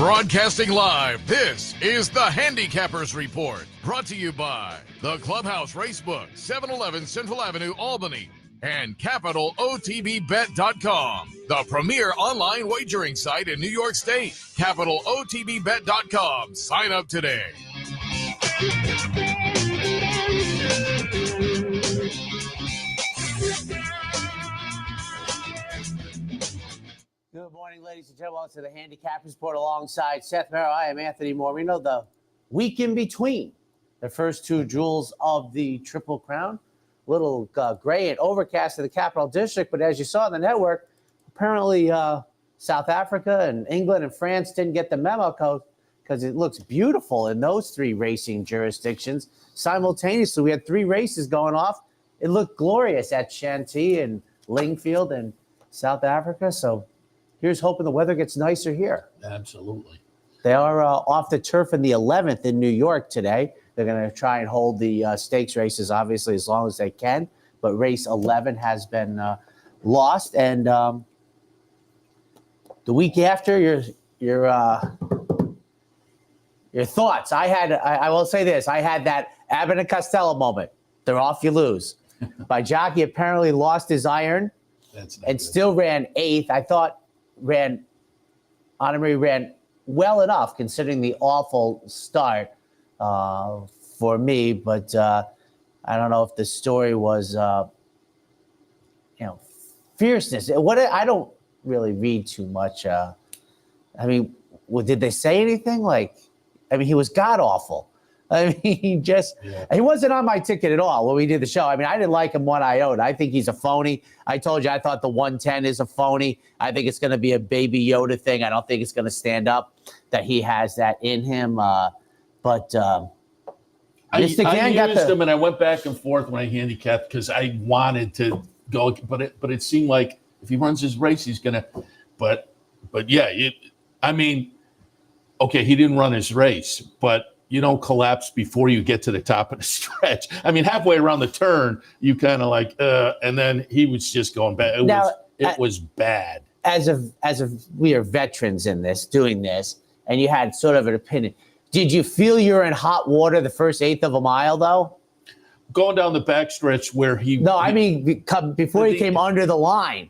Broadcasting live, this is the Handicappers Report, brought to you by the Clubhouse Racebook, 711 Central Avenue, Albany, and CapitalOTBBet.com, the premier online wagering site in New York State. CapitalOTBBet.com. Sign up today. Good morning, ladies and gentlemen. Welcome to the Handicappers Report alongside Seth Merrow. I am Anthony Mormino. The week in between the first two jewels of the Triple Crown. Little gray and overcast in the Capital District, but as you saw on the network, apparently South Africa and England and France didn't get the memo code because it looks beautiful in those three racing jurisdictions. Simultaneously, we had three races going off. It looked glorious at Shanty and Lingfield and South Africa. So here's hoping the weather gets nicer here. Absolutely. They are off the turf in the 11th in New York today. They're going to try and hold the stakes races, obviously, as long as they can. But race 11 has been lost. And the week after, your thoughts. I will say this. I had that Abbott and Costello moment. They're off, you lose. By jockey apparently lost his iron and still ran 8th. I thought Anna Marie ran well enough considering the awful start for me, but I don't know if the story was, fierceness. I don't really read too much. Did they say anything? He was god awful. He wasn't on my ticket at all when we did the show. I didn't like him one iota. I think he's a phony. I told you I thought the 110 is a phony. I think it's going to be a Baby Yoda thing. I don't think it's going to stand up, that he has that in him. I used him, and I went back and forth when I handicapped because I wanted to go, but it seemed like if he runs his race, he's going to. But yeah, Okay, he didn't run his race, but you don't collapse before you get to the top of the stretch. Halfway around the turn, you kind of and then he was just going bad. It was bad. As we are veterans in this, doing this, and you had sort of an opinion. Did you feel you were in hot water the first 1/8 of a mile, though? Going down the backstretch where before he came under the line.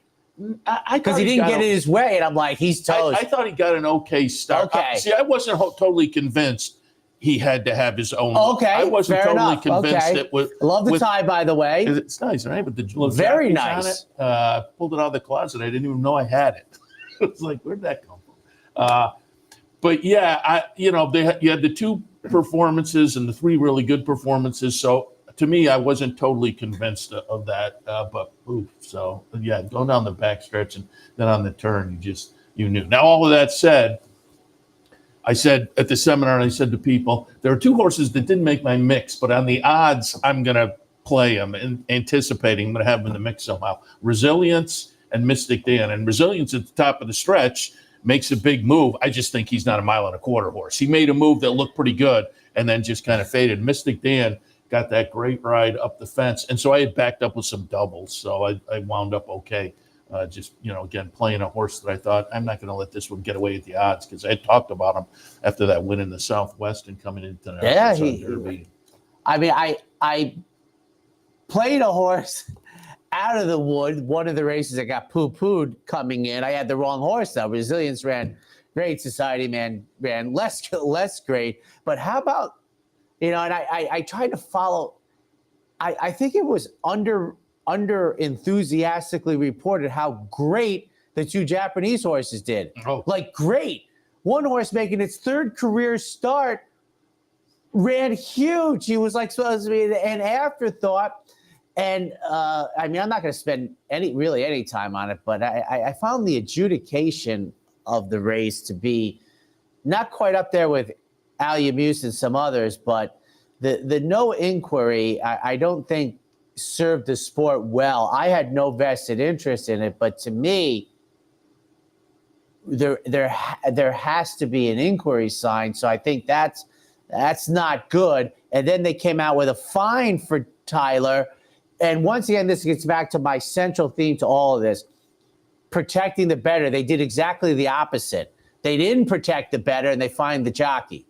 Because he didn't get in his way, and I'm like, he's toast. I thought he got an okay start. Okay. I wasn't totally convinced he had to have his own. Okay, I wasn't fair totally enough. convinced Okay. it was. I love the tie, by the way. It's nice, right? With the little very nice. nice. On it. Pulled it out of the closet. I didn't even know I had it. It was like, where'd that come from? But yeah, you had the two performances and the three really good performances. So to me, I wasn't totally convinced of that. So yeah, going down the backstretch and then on the turn, you knew. Now, all of that said, I said at the seminar, and I said to people, there are two horses that didn't make my mix, but on the odds, I'm going to play them, and anticipating I'm going to have them in the mix somehow. Resilience and Mystic Dan. And Resilience at the top of the stretch makes a big move. I just think he's not a 1.25 mile horse. He made a move that looked pretty good and then just kind of faded. Mystic Dan got that great ride up the fence. And so I had backed up with some doubles, so I wound up okay. Again, playing a horse that I thought, I'm not going to let this one get away at the odds, because I had talked about him after that win in the Southwest and coming into the Derby. I played a horse out of the wood. One of the races I got poo-pooed coming in. I had the wrong horse, though. Resilience ran great. Society Man ran less great. But how about, and I tried to follow. I think it was under enthusiastically reported how great the two Japanese horses did. Great. One horse making its third career start ran huge. He was supposed to be an afterthought. And I'm not going to spend any time on it, but I found the adjudication of the race to be not quite up there with Al Yamus and some others, but the no inquiry, I don't think served the sport well. I had no vested interest in it, but to me, there has to be an inquiry sign. So I think that's not good. And then they came out with a fine for Tyler. And once again, this gets back to my central theme to all of this: protecting the better. They did exactly the opposite. They didn't protect the better, and they fined the jockey.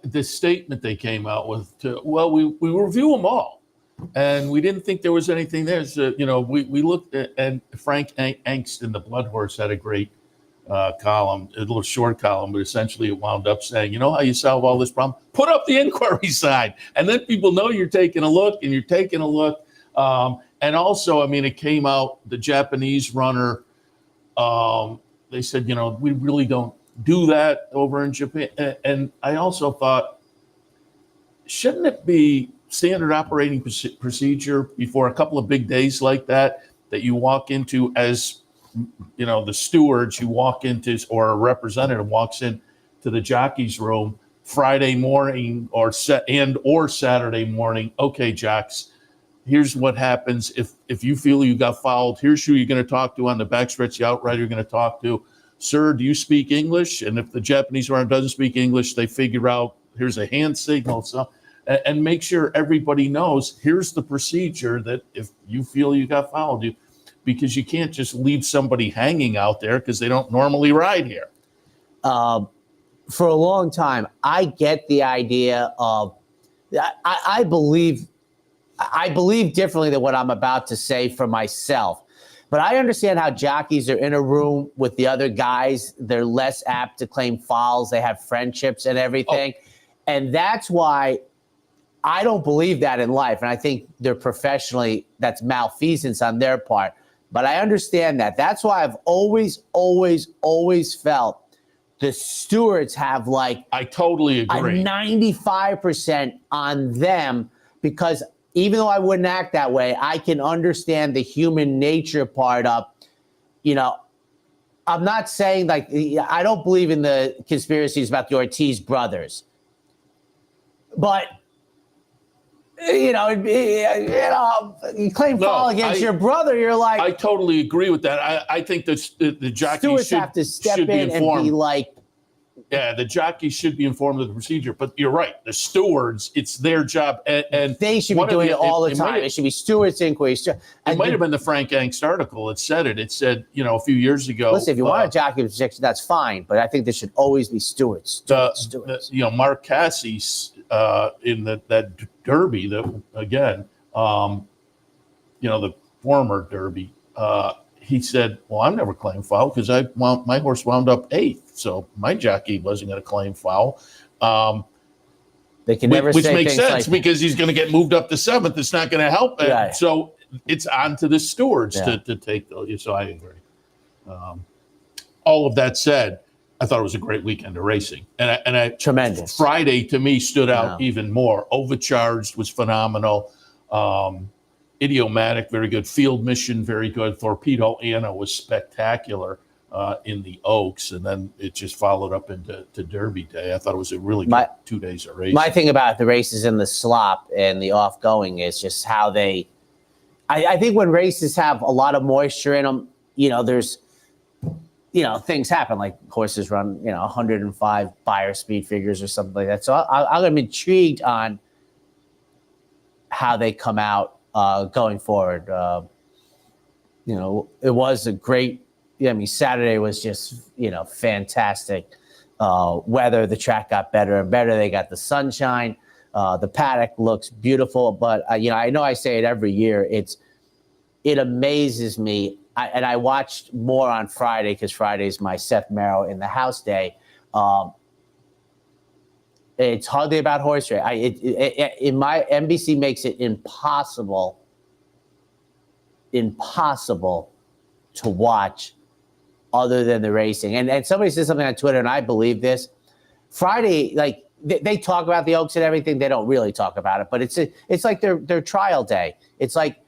The statement they came out with, we review them all, and we didn't think there was anything there. So, we looked at, and Frank Angst in the Blood Horse had a great column, a little short column, but essentially it wound up saying, you know how you solve all this problem? Put up the inquiry sign, and then people know you're taking a look, and you're taking a look. And also, I mean, it came out, the Japanese runner, they said, we really don't do that over in Japan. And I also thought, shouldn't it be standard operating procedure before a couple of big days like that you walk into as, the stewards, you walk into, or a representative walks in to the jockey's room Friday morning or Saturday morning. Okay, jocks, here's what happens if you feel you got fouled. Here's who you're going to talk to on the backstretch, the outrider you're going to talk to. Sir, do you speak English? And if the Japanese runner doesn't speak English, they figure out here's a hand signal. So, and make sure everybody knows here's the procedure that if you feel you got fouled, because you can't just leave somebody hanging out there because they don't normally ride here. For a long time, I get the idea of I believe differently than what I'm about to say for myself. But I understand how jockeys are in a room with the other guys. They're less apt to claim fouls. They have friendships and everything. Oh. And that's why I don't believe that in life. And I think that's malfeasance on their part. But I understand that. That's why I've always felt the stewards have I totally agree. A 95% on them, because even though I wouldn't act that way, I can understand the human nature part of, I'm not saying I don't believe in the conspiracies about the Ortiz brothers, but you claim foul against your brother. You're like, I totally agree with that. I think that the jockeys have to step in and be like, yeah, the jockeys should be informed of the procedure, but you're right. The stewards, it's their job, and they should be doing it all the time. It should be stewards' inquiries. It might have been the Frank Angst article. It said, a few years ago. Listen, if you want a jockey protection, that's fine, but I think there should always be stewards. Mark Cassie in that Derby, the former Derby. He said, well, I've never claimed foul because my horse wound up 8th, so my jockey wasn't going to claim foul. They can never which say makes things sense because he's going to get moved up to 7th. It's not going to help. Right. So it's on to the stewards to take those. So I agree. All of that said, I thought it was a great weekend of racing. And tremendous. Friday, to me, stood out even more. Overcharged was phenomenal. Idiomatic, very good. Field Mission, very good. Torpedo Anna was spectacular in the Oaks, and then it just followed up into Derby Day. I thought it was a really good 2 days of racing. My thing about the races in the slop and the off-going is just how they – I think when races have a lot of moisture in them, there's – things happen, like horses run, 105 buyer speed figures or something like that. So I'm intrigued on how they come out going forward. It was a great, Saturday was just, fantastic weather. The track got better and better. They got the sunshine. The paddock looks beautiful, but I know I say it every year. It amazes me. I watched more on Friday because Friday is my Seth Merrow in the house day. It's hardly about horse race. In my NBC makes it impossible to watch other than the racing. And somebody said something on Twitter, and I believe this. Friday, they talk about the Oaks and everything. They don't really talk about it, but it's like their trial day. It's like,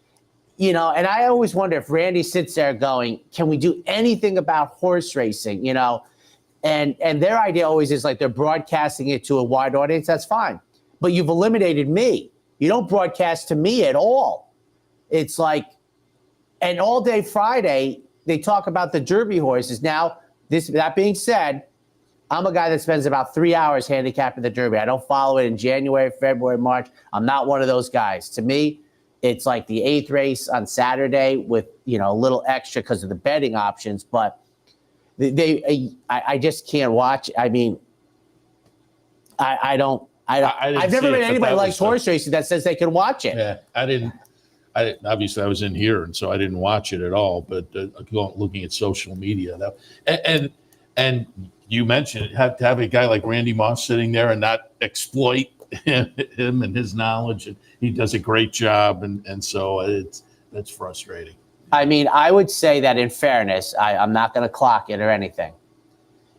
and I always wonder if Randy sits there going, can we do anything about horse racing, And their idea always is like they're broadcasting it to a wide audience. That's fine. But you've eliminated me. You don't broadcast to me at all. It's like, and all day Friday, they talk about the Derby horses. Now, that being said, I'm a guy that spends about 3 hours handicapping the Derby. I don't follow it in January, February, March. I'm not one of those guys. To me, it's like the 8th race on Saturday with, a little extra because of the betting options. But I just can't watch. I mean, I've never met anybody who likes horse racing that says they can watch it. Yeah, I didn't. Obviously, I was in here, and so I didn't watch it at all. But looking at social media, and you mentioned it, to have a guy like Randy Moss sitting there and not exploit him and his knowledge, and he does a great job, and so that's frustrating. I mean, I would say that in fairness, I'm not going to clock it or anything.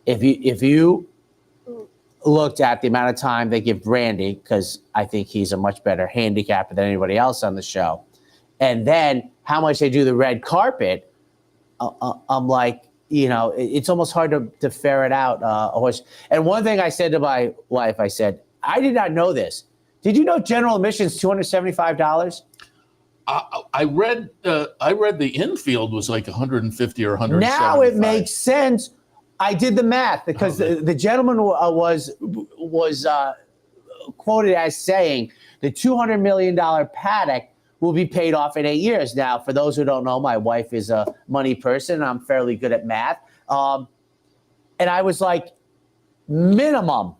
If you looked at the amount of time they give Randy, because I think he's a much better handicapper than anybody else on the show, and then how much they do the red carpet, I'm like, it's almost hard to ferret out a horse. And one thing I said to my wife, I said, I did not know this. Did you know general admission's $275? I read the infield was like 150 or 175. Now it makes sense. I did the math because the gentleman was quoted as saying the $200 million paddock will be paid off in 8 years. Now, for those who don't know, my wife is a money person. I'm fairly good at math. And I was like, minimum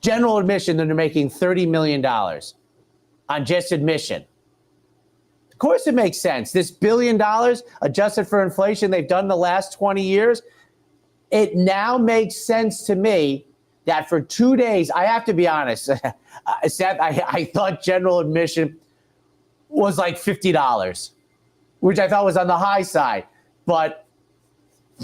general admission, they're making $30 million on just admission. Of course it makes sense. This $1 billion adjusted for inflation they've done the last 20 years, it now makes sense to me that for 2 days, I have to be honest, Seth, I thought general admission was like $50, which I thought was on the high side. But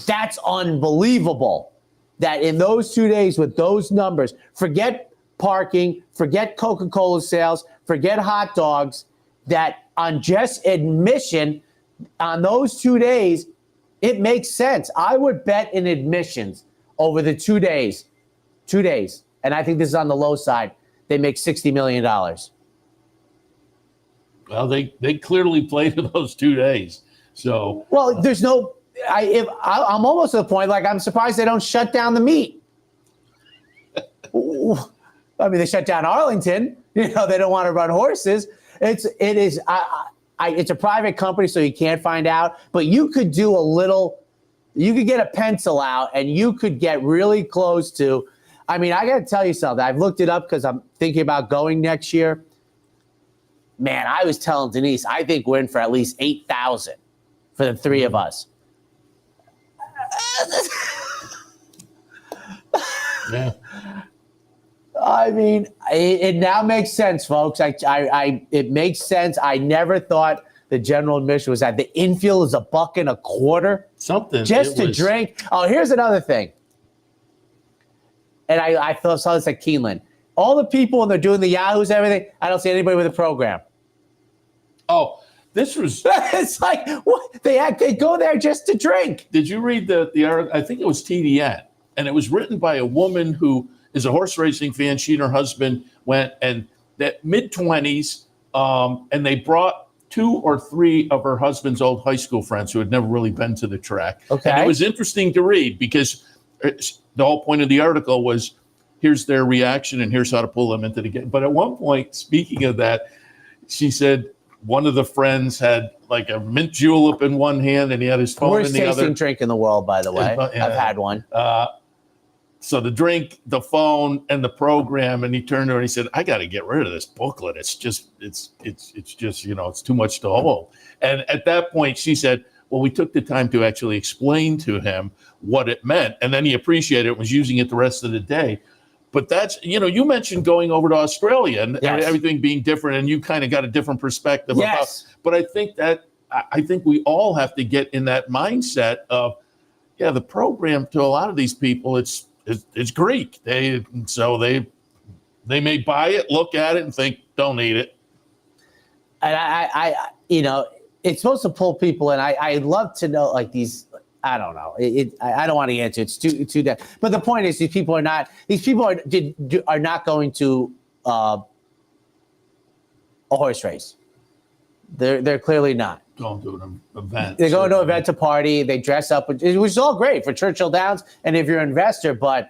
that's unbelievable that in those 2 days with those numbers, forget parking, forget Coca-Cola sales, forget hot dogs, that on just admission on those 2 days, it makes sense. I would bet in admissions over the 2 days, and I think this is on the low side, they make $60 million. Well, they clearly played in those 2 days. So well, there's no. I'm almost to the point like I'm surprised they don't shut down the meet. I mean, they shut down Arlington. They don't want to run horses. It's a private company, so you can't find out. But you could do a little. You could get a pencil out, and you could get really close to. I mean, I got to tell you something. I've looked it up because I'm thinking about going next year. Man, I was telling Denise, I think we're in for at least 8,000 for the three of us. Yeah. I mean, it now makes sense, folks. It makes sense. I never thought the general admission was that the infield is $1.25. Something just to drink. Oh, here's another thing. And I saw this at Keeneland. All the people when they're doing the Yahoos and everything, I don't see anybody with a program. Oh, this was. It's like what they go there just to drink. Did you read the article? I think it was TDN, and it was written by a woman who is a horse racing fan. She and her husband went and that mid-20s, and they brought 2 or 3 of her husband's old high school friends who had never really been to the track. Okay. And it was interesting to read because the whole point of the article was here's their reaction and here's how to pull them into the game. But at one point, speaking of that, she said one of the friends had like a mint julep in one hand and he had his phone in the other. Worst tasting drink in the world, by the way. I've had one. So the drink, the phone, and the program, and he turned to her and he said, "I got to get rid of this booklet. It's just, it's too much to hold." And at that point, she said, "Well, we took the time to actually explain to him what it meant, and then he appreciated it and was using it the rest of the day." But that's, you mentioned going over to Australia and everything being different, and you kind of got a different perspective. Yes. But I think we all have to get in that mindset of, the program to a lot of these people, it's Greek. They may buy it, look at it, and think, don't eat it. And I it's supposed to pull people in. I'd love to know like these. I don't know. I don't want to answer. It's too dead. But the point is, these people are not going to a horse race. They're clearly not. Going to an event. They go to an event to party. They dress up, which is all great for Churchill Downs and if you're an investor. But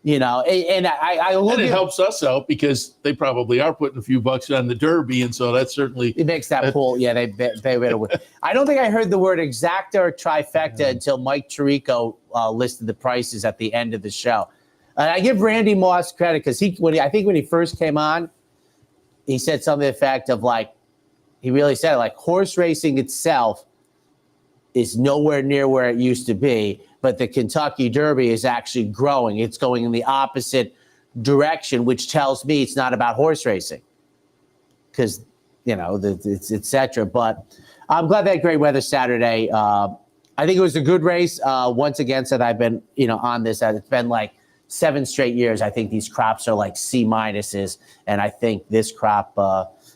You know, and I look And it at, helps us out because they probably are putting a few bucks on the Derby, and so that certainly it makes that pool. Yeah, they better win. I don't think I heard the word exacta or trifecta until Mike Tirico listed the prices at the end of the show. And I give Randy Moss credit because I think when he first came on, he said something to the effect of like, he really said like horse racing itself is nowhere near where it used to be, but the Kentucky Derby is actually growing. It's going in the opposite direction, which tells me it's not about horse racing because, you know, it's et cetera. But I'm glad they had great weather Saturday. I think it was a good race. Once again, said I've been, you know, on this. It's been like 7 straight years. I think these crops are like C minuses, and I think this crop,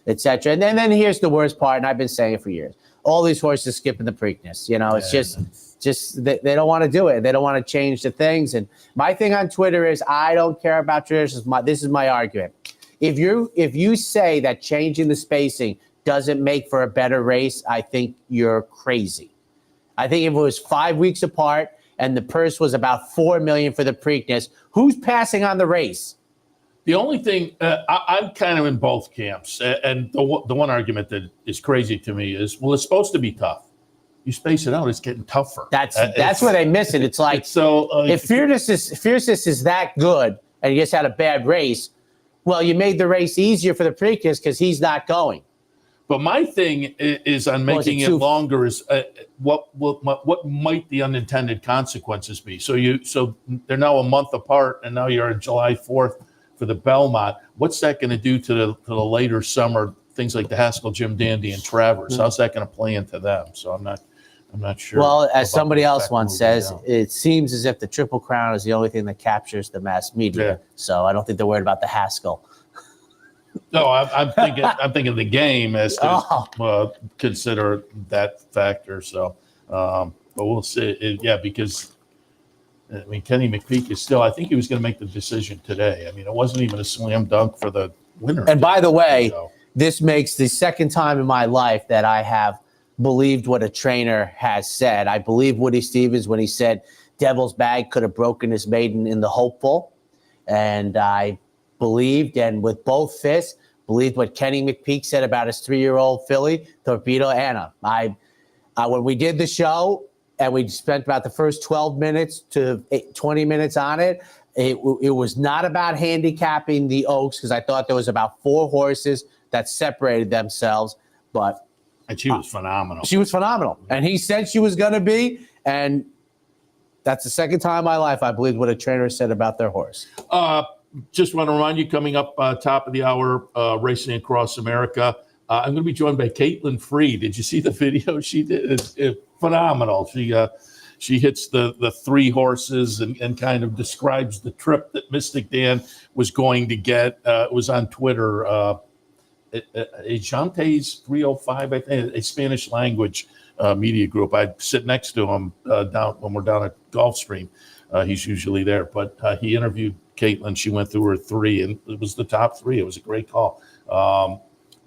et cetera. And then here's the worst part, and I've been saying it for years. All these horses skipping the Preakness. You know, it's just they don't want to do it. They don't want to change the things. And my thing on Twitter is I don't care about traditions. This is my argument. If you say that changing the spacing doesn't make for a better race, I think you're crazy. I think if it was 5 weeks apart and the purse was about $4 million for the Preakness, who's passing on the race? The only thing I'm kind of in both camps, and the one argument that is crazy to me is, well, it's supposed to be tough. You space it out, it's getting tougher. That's where they miss it. It's like if fierceness is that good, and you just had a bad race, well, you made the race easier for the Preakness because he's not going. But my thing is on making it longer is what might the unintended consequences be? So they're now a month apart, and now you're on July 4th. For the Belmont, what's that going to do to the later summer things like the Haskell, Jim Dandy, and Travers? How's that going to play into them? So I'm not sure. Well, as somebody else once says, it seems as if the Triple Crown is the only thing that captures the mass media. Yeah. So I don't think they're worried about the Haskell. No, I'm thinking the game as to consider that factor. So, but we'll see. Because. I mean, Kenny McPeak is still, I think he was going to make the decision today. I mean, it wasn't even a slam dunk for the winner. And by the way, this makes the second time in my life that I have believed what a trainer has said. I believe Woody Stevens when he said Devil's Bag could have broken his maiden in the Hopeful. And I believed, and with both fists, believed what Kenny McPeak said about his 3-year-old filly, Torpedo Anna. When we did the show, and we spent about the first 12 minutes to 20 minutes on it. It was not about handicapping the Oaks because I thought there was about 4 horses that separated themselves. And she was phenomenal. She was phenomenal. And he said she was going to be. And that's the second time in my life I believed what a trainer said about their horse. Just want to remind you, coming up top of the hour, Racing Across America, I'm going to be joined by Caitlin Free. Did you see the video she did? It's phenomenal. She hits the 3 horses and kind of describes the trip that Mystic Dan was going to get. It was on Twitter. Jante's 305, I think, a Spanish language media group. I sit next to him down when we're down at Gulfstream. He's usually there, but he interviewed Caitlin. She went through her 3, and it was the top 3. It was a great call.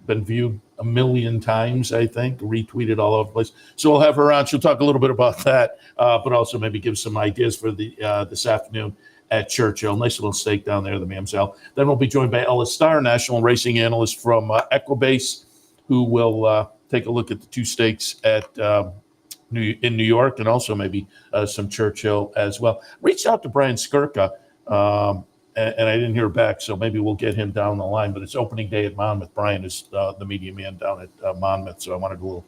Been viewed 1 million times, I think, retweeted all over the place. So we'll have her on. She'll talk a little bit about that, but also maybe give some ideas for the this afternoon at Churchill. Nice little steak down there, the Mamselle. Then we'll be joined by Ella Starr, national racing analyst from Equibase, who will take a look at the 2 stakes at in New York, and also maybe some Churchill as well. Reached out to Brian Skirka, and I didn't hear back, so maybe we'll get him down the line. But it's opening day at Monmouth. Brian is the media man down at Monmouth, so I wanted a little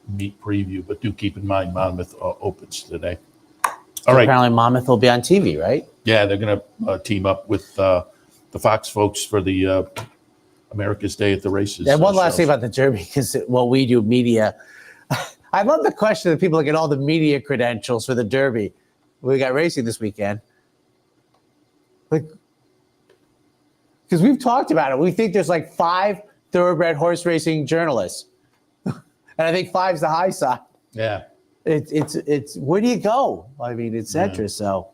meet preview. But do keep in mind, Monmouth opens today. All right. Apparently Monmouth will be on TV, right? Yeah, they're going to team up with the Fox folks for the America's Day at the Races. And one last thing about the Derby, because we do media. I love the question that people get all the media credentials for the Derby. We got racing this weekend. Because we've talked about it. We think there's like 5 thoroughbred horse racing journalists. And I think 5's the high side. Yeah. It's where do you go? I mean, et cetera. Yeah. So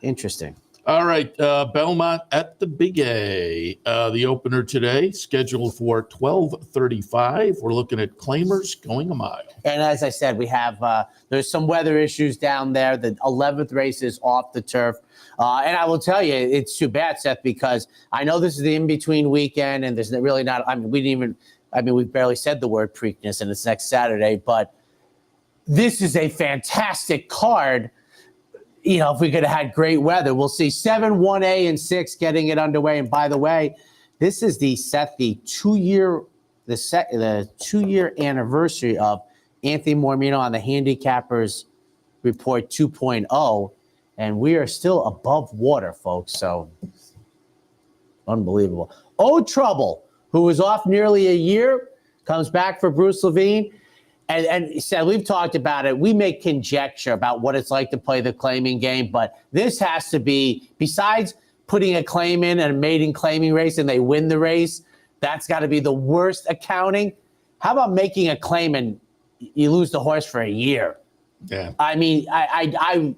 interesting. All right. Belmont at the Big A. The opener today, scheduled for 12:35. We're looking at claimers going a mile. And as I said, we have there's some weather issues down there. The 11th race is off the turf. And I will tell you, it's too bad, Seth, because I know this is the in-between weekend, and there's really not. I mean, we barely said the word Preakness, and it's next Saturday. But this is a fantastic card. You know, if we could have had great weather, we'll see 7, 1A, and 6 getting it underway. And by the way, this is the 2-year anniversary of Anthony Mormino on the Handicappers Report 2.0, and we are still above water, folks. So unbelievable. Trouble, who was off nearly a year, comes back for Bruce Levine. And said, we've talked about it. We make conjecture about what it's like to play the claiming game, but this has to be, besides putting a claim in and a maiden claiming race and they win the race, that's got to be the worst accounting. How about making a claim and you lose the horse for a year? Yeah. I mean, I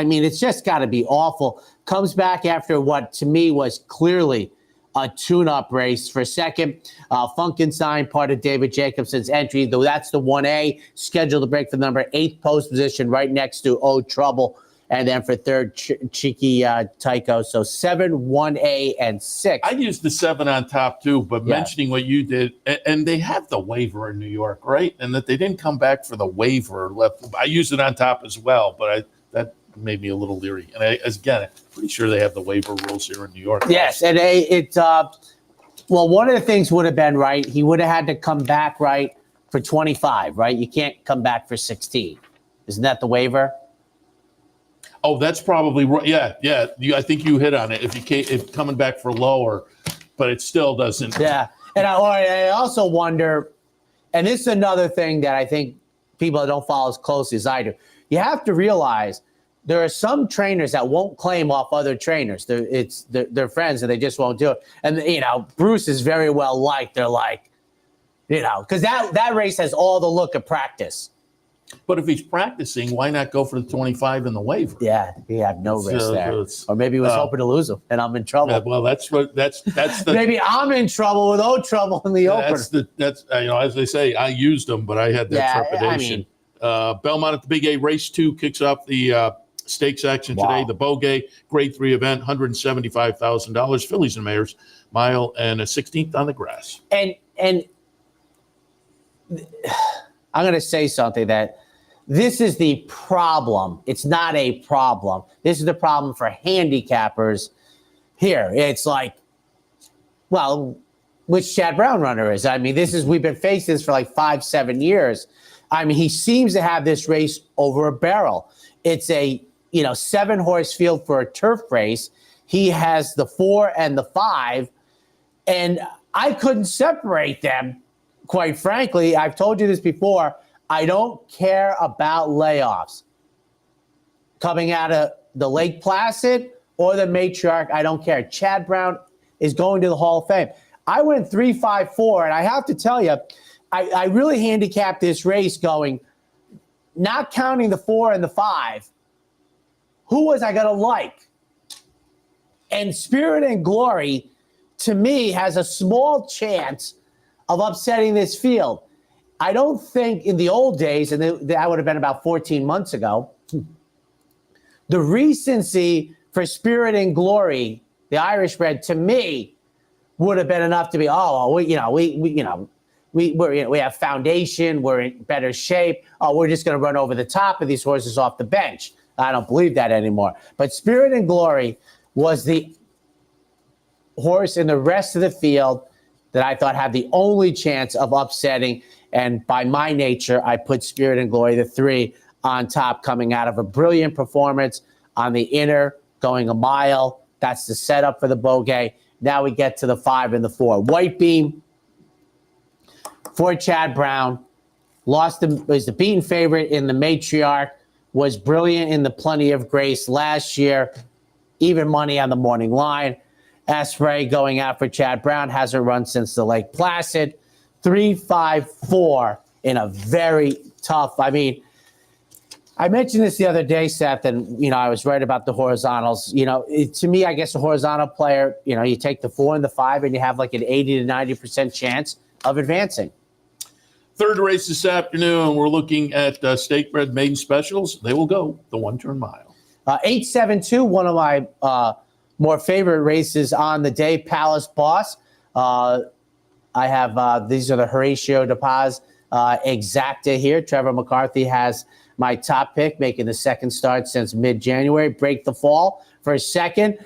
mean, it's just got to be awful. Comes back after what to me was clearly a tune-up race for second. Funkenstein, part of David Jacobson's entry, though that's the 1A, scheduled to break for the number 8 post position right next to Trouble. And then for third, Cheeky Tycho. So 7, 1A, and 6. I used the 7 on top too, but mentioning what you did, and they have the waiver in New York, right? And that they didn't come back for the waiver left. I used it on top as well, but that made me a little leery. And I'm pretty sure they have the waiver rules here in New York. Yes, and well, one of the things would have been, right, he would have had to come back, right, for 25, right? You can't come back for 16. Isn't that the waiver? Oh, that's probably right. Yeah. I think you hit on it. If coming back for lower, but it still doesn't. Yeah, and I also wonder, and this is another thing that I think people that don't follow as closely as I do. You have to realize there are some trainers that won't claim off other trainers. They're friends and they just won't do it. And, you know, Bruce is very well liked. They're like, you know, because that race has all the look of practice. But if he's practicing, why not go for the 25 in the waiver? Yeah, he had no risk there. Or maybe he was hoping to lose him, and I'm in trouble. Yeah, well, that's the maybe I'm in trouble with Trouble in the opener. That's you know, as they say, I used them, but I had that trepidation. Belmont at the Big A, race 2 kicks off the stakes action today. The Bogey Grade 3 event, $175,000. Phillies and Mares, mile and a 16th on the grass. And I'm going to say something that this is the problem. It's not a problem. This is the problem for handicappers here. It's like, well, which Chad Brown runner is? I mean, we've been facing this for like 5-7 years. I mean, he seems to have this race over a barrel. It's a 7-horse field for a turf race. He has the 4 and the 5, and I couldn't separate them. Quite frankly, I've told you this before, I don't care about layoffs. Coming out of the Lake Placid or the Matriarch, I don't care. Chad Brown is going to the Hall of Fame. I went 3-5-4, and I have to tell you, I really handicapped this race going, not counting the 4 and the 5, who was I going to like? And Spirit and Glory, to me, has a small chance of upsetting this field. I don't think in the old days, and that would have been about 14 months ago, the recency for Spirit and Glory, the Irish bred, to me, would have been enough to be, we have foundation, we're in better shape. Oh, we're just going to run over the top of these horses off the bench. I don't believe that anymore. But Spirit and Glory was the horse in the rest of the field that I thought had the only chance of upsetting. And by my nature, I put Spirit and Glory, the 3, on top, coming out of a brilliant performance on the inner, going a mile. That's the setup for the Bogey. Now we get to the 5 and the 4. White Beam for Chad Brown. Was the beaten favorite in the Matriarch. Was brilliant in the Plenty of Grace last year. Even money on the Morning Line. Asprey going out for Chad Brown. Hasn't run since the Lake Placid. 3-5-4 in a very tough. I mean, I mentioned this the other day, Seth, and I was right about the horizontals. To me, I guess a horizontal player, you take the 4 and the 5, and you have like an 80 to 90% chance of advancing. Third race this afternoon, we're looking at stake bred maiden specials. They will go the 1-turn mile. 872, one of my more favorite races on the day, Palace Boss. I have these are the Horatio de Paz Exacta here. Trevor McCarthy has my top pick, making the second start since mid-January. Break the Fall for a second.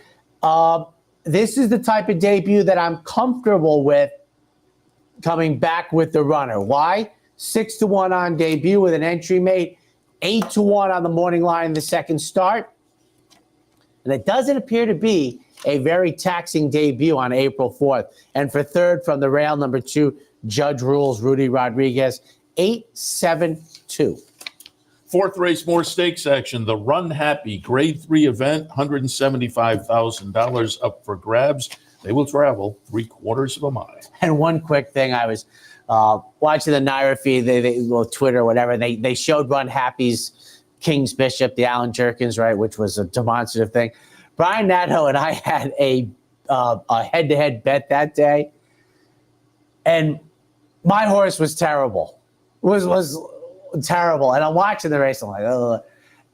This is the type of debut that I'm comfortable with coming back with the runner. Why? 6-1 on debut with an entry mate, 8-1 on the morning line in the second start. And it doesn't appear to be a very taxing debut on April 4th. And for third from the rail, number 2, Judge Rules, Rudy Rodriguez, 872. Fourth race, more stakes action. The Run Happy Grade 3 event, $175,000 up for grabs. They will travel 3/4 of a mile. And one quick thing, I was watching the Naira feed, Twitter, whatever. They showed Run Happy's King's Bishop, the Alan Jerkins, right, which was a demonstrative thing. Brian Nadeau and I had a head-to-head bet that day, and my horse was terrible. Was terrible. And I'm watching the race. I'm like, ugh.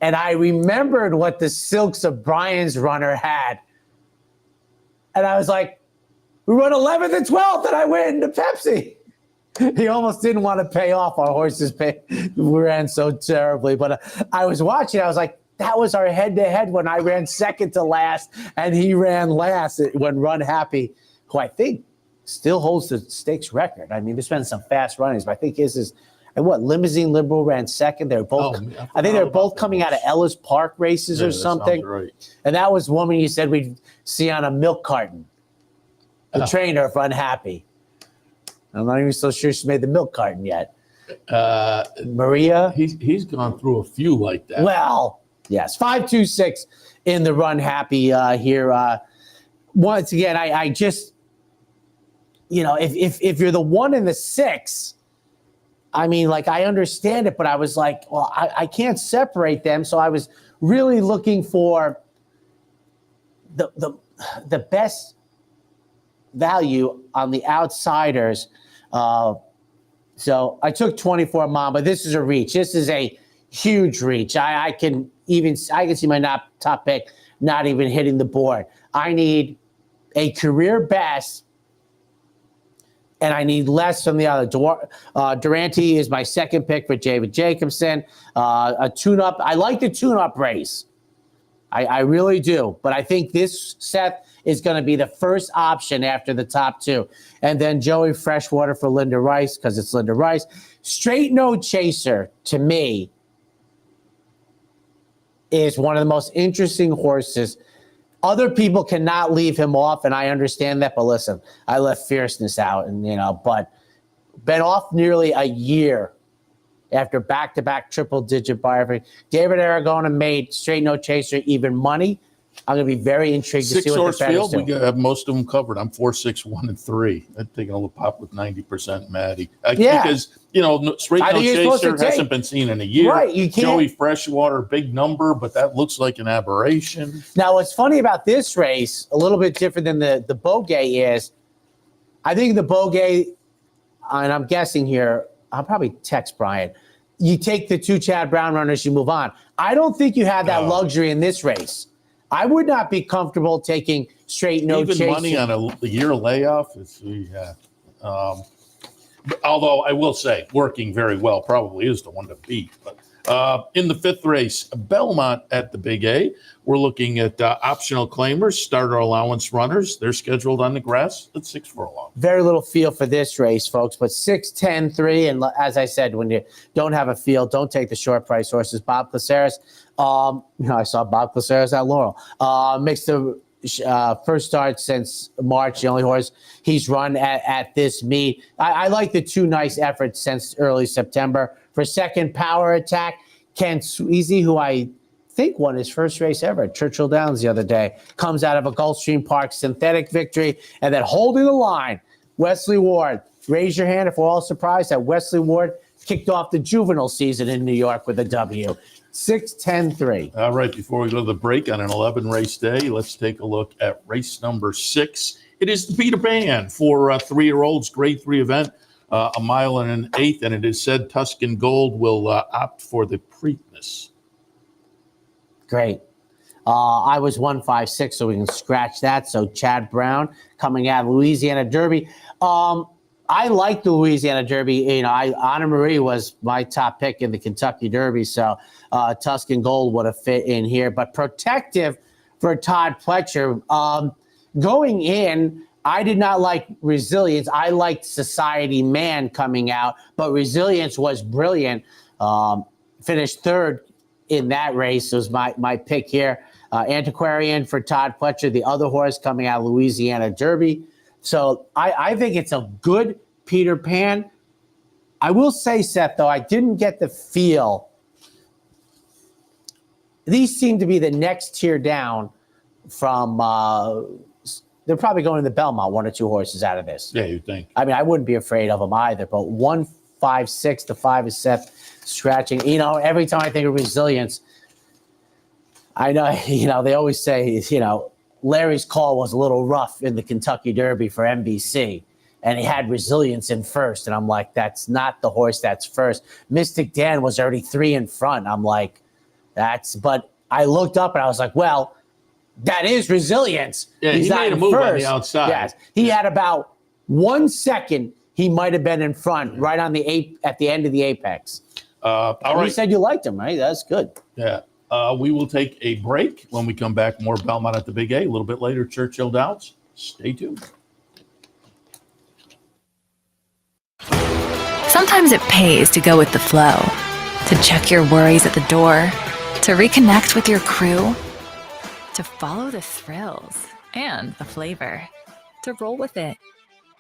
And I remembered what the Silks of Brian's runner had. And I was like, we run 11th and 12th, and I win the Pepsi. He almost didn't want to pay off our horses. We ran so terribly. But I was watching. I was like, that was our head-to-head when I ran second to last, and he ran last when Run Happy, who I think still holds the stakes record. I mean, there's been some fast runnings, but I think his is, and what, Limousine Liberal ran second. They're both, I think they're both coming out of Ellis Park races or something. Right. And that was one you said we'd see on a milk carton. The trainer of Run Happy. I'm not even so sure she made the milk carton yet. Maria? He's gone through a few like that. Well, yes. 526 in the Run Happy here. Once again, I just, if you're the 1 and the 6, I mean, like, I understand it, but I was like, well, I can't separate them. So I was really looking for the best value on the outsiders. So I took 24 Mom, but this is a reach. This is a huge reach. I can see my top pick not even hitting the board. I need a career best, and I need less from the other. Durante is my second pick for David Jacobson. A tune-up. I like the tune-up race. I really do. But I think this, Seth, is going to be the first option after the top 2. And then Joey Freshwater for Linda Rice, because it's Linda Rice. Straight No Chaser, to me, is one of the most interesting horses. Other people cannot leave him off, and I understand that. But listen, I left Fierceness out, and but been off nearly a year after back-to-back triple-digit buyer. David Aragona made Straight No Chaser even money. I'm going to be very intrigued to see what the bettors do. We have most of them covered. I'm 4, 6, 1, and 3. I'm taking a little pop with 90% Maddie. Because, Straight No Chaser hasn't been seen in a year. Right, you can't. Joey Freshwater, big number, but that looks like an aberration. Now, what's funny about this race, a little bit different than the Bogey is, I think the Bogey, and I'm guessing here, I'll probably text Brian, you take the 2 Chad Brown runners, you move on. I don't think you have that luxury in this race. I would not be comfortable taking Straight No Chaser. Even money on a year layoff is, although I will say, working very well, probably is the one to beat. But in the 5th race, Belmont at the Big A, we're looking at optional claimers, starter allowance runners. They're scheduled on the grass at 6 furlongs. Very little feel for this race, folks, but 6, 10, 3. And as I said, when you don't have a field, don't take the short price horses. Bob Caceres, I saw Bob Caceres at Laurel. Makes the first start since March, the only horse he's run at this meet. I like the 2 nice efforts since early September. For second, Power Attack, Ken Sweezy, who I think won his first race ever at Churchill Downs the other day, comes out of a Gulfstream Park synthetic victory. And then holding the line, Wesley Ward. Raise your hand if we're all surprised that Wesley Ward kicked off the juvenile season in New York with a W. 6, 10, 3. All right, before we go to the break on an 11-race day, let's take a look at race number 6. It is the Peter Pan for 3-year-olds, grade 3 event, a mile and an eighth, and it is said Tuscan Gold will opt for the Preakness. Great. I was 156, so we can scratch that. So Chad Brown coming out of Louisiana Derby. I like the Louisiana Derby. You know, Anna Marie was my top pick in the Kentucky Derby, so Tuscan Gold would have fit in here. But Protective for Todd Pletcher. Going in, I did not like Resilience. I liked Society Man coming out, but Resilience was brilliant. Finished third in that race. It was my pick here. Antiquarian for Todd Pletcher, the other horse coming out of Louisiana Derby. So I think it's a good Peter Pan. I will say, Seth, though, I didn't get the feel. These seem to be the next tier down from they're probably going to the Belmont, 1 or 2 horses out of this. Yeah, you think. I mean, I wouldn't be afraid of them either, but 1, 5, 6 to 5 is Seth scratching. You know, every time I think of Resilience, I know, you know, they always say, you know, Larry's call was a little rough in the Kentucky Derby for NBC, and he had Resilience in first. And I'm like, that's not the horse that's first. Mystic Dan was already 3 in front. I'm like, but I looked up and I was like, well, that is Resilience. Yeah, He's he not made a in move first. on the outside. Yes, he had about 1 second. He might have been in front, right on at the end of the apex. All right. You said you liked him, right? That's good. Yeah. We will take a break. When we come back, more Belmont at the Big A. A little bit later, Churchill Downs. Stay tuned. Sometimes it pays to go with the flow, to check your worries at the door, to reconnect with your crew, to follow the thrills and the flavor, to roll with it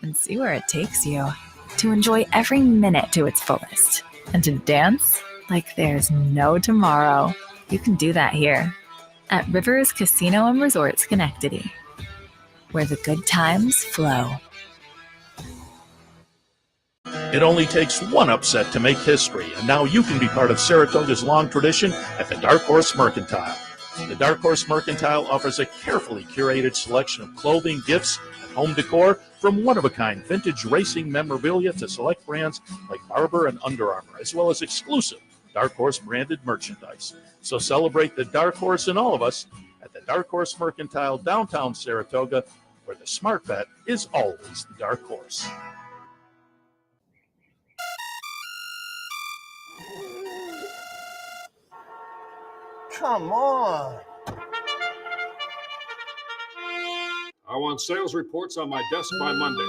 and see where it takes you, to enjoy every minute to its fullest, and to dance like there's no tomorrow. You can do that here at Rivers Casino and Resort Schenectady, where the good times flow. It only takes one upset to make history, and now you can be part of Saratoga's long tradition at the Dark Horse Mercantile. The Dark Horse Mercantile offers a carefully curated selection of clothing, gifts, and home decor, from one-of-a-kind vintage racing memorabilia to select brands like Barber and Under Armour, as well as exclusive Dark Horse branded merchandise. So celebrate the Dark Horse in all of us at the Dark Horse Mercantile, downtown Saratoga, where the smart bet is always the Dark Horse. Come on. I want sales reports on my desk by Monday.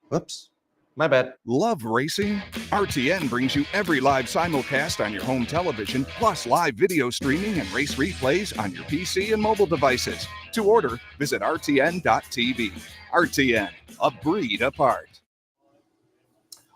Whoops. My bad. Love racing? RTN brings you every live simulcast on your home television, plus live video streaming and race replays on your PC and mobile devices. To order, visit rtn.tv. RTN, a breed apart.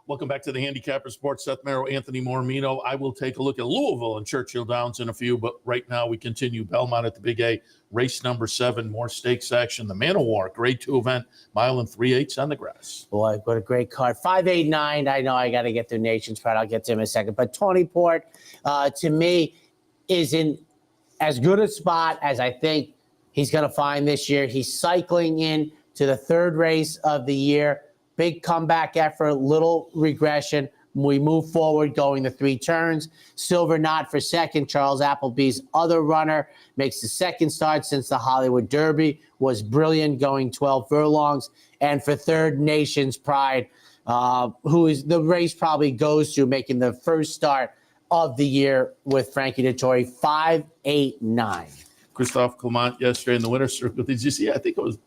Welcome back to the Handicappers Report. Seth, Merrow, Anthony Mormino. I will take a look at Louisville and Churchill Downs in a few, but right now we continue Belmont at the Big A. Race number 7, more stakes action. The Man of War, grade 2 event, 1 3/8 on the grass. Boy, what a great card. 589. I know I got to get through Nation's Pride. I'll get to him in a second. But Tony Port, to me, is in as good a spot as I think he's going to find this year. He's cycling in to the 3rd race of the year. Big comeback effort, little regression. We move forward, going the 3 turns. Silver Knot for 2nd. Charles Appleby's other runner makes the 2nd start since the Hollywood Derby. Was brilliant, going 12 furlongs. And for 3rd, Nation's Pride, who is the race probably goes to, making the 1st start of the year with Frankie Dettori. 589. Christophe Clement yesterday in the winner's circle. Did you see? I think it was